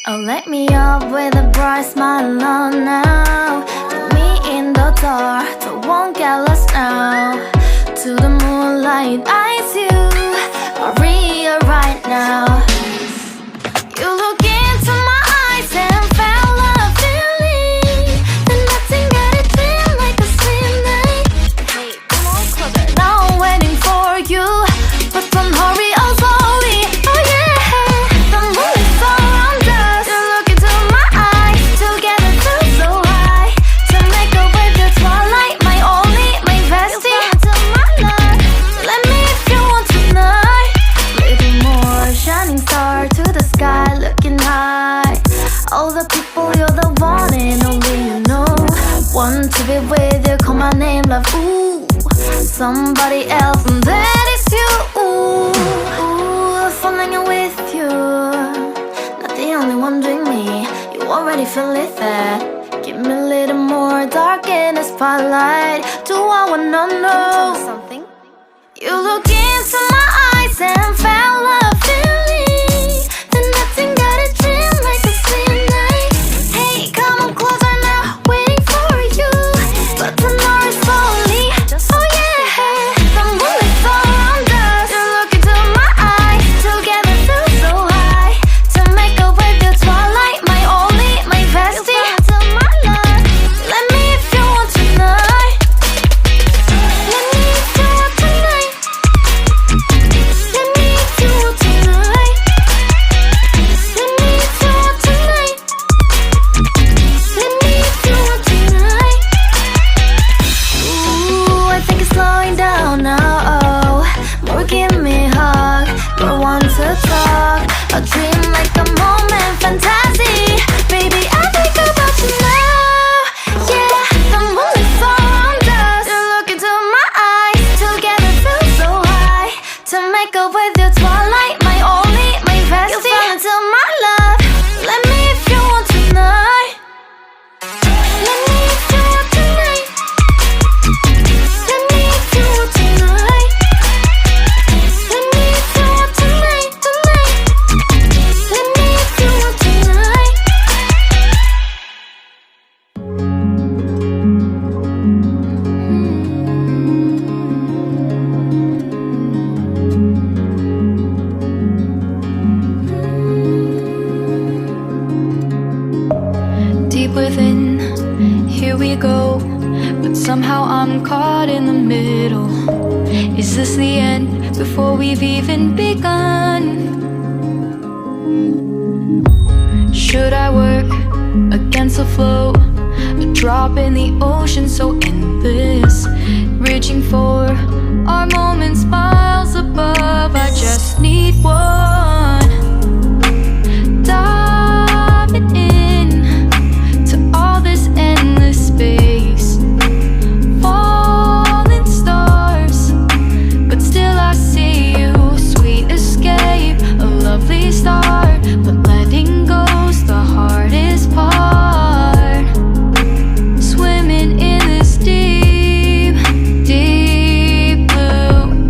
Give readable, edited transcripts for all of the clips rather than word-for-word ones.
Oh, let me up with a bright smile on now. Put me in the dark, so won't get lost now. To the moonlight, eyes you are real right now. You look into my eyes and felt a feeling that nothing got it feel like a slim night. Hey, come on closer. Now I'm waiting for you, but don't hurry, oh slowly. Oh yeah, the moon is around us. You look into my eyes, together feel so high. To make up with the twilight, my only, my bestie. To my love, let me if you want tonight. Little more shining star to the sky, looking high. All the people, you're the one and only you know. Want to be with you, call my name, love, ooh. Somebody else, and that is you, ooh. Falling in with you, not the only one doing me. You already feel it there. Give me a little more dark in the spotlight. Do I wanna know something? You look into my eyes and felt a feeling that nothing got a dream like a slim night. Hey, come on closer now, waiting for you, but tomorrow is slowly. Oh yeah, the moon is around us. You look into my eyes, together feel so high. To make up with the twilight, my only, my bestie. To my love, let me if you want tonight. Let me if you want tonight. Let me if you want tonight. Let me if you want tonight. Let me if you want tonight. Ooh, I think it's slowing down now. Oh, more give me a hug, more want to talk. A dream like a moment, fantasy. Baby, I think about you now. Yeah, the moon is around us. You look into my eyes, together feel so high. To make up with your twilight, my only, my bestie. You fall into my love. Let me if you want tonight. Let me if you want tonight. Let me if you want tonight. Let me if you want tonight, tonight. Let me if you want tonight. Deep within, here we go. But somehow I'm caught in the middle. Is this the end before we've even begun? Should I work against the flow? A drop in the ocean so endless, reaching for our moments miles above. I just need one. Diving in to all this endless space, falling stars, but still I see you. Sweet escape, a lovely start, but letting go's the hardest part. Swimming in this deep, deep blue.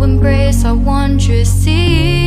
embrace our wondrous sea.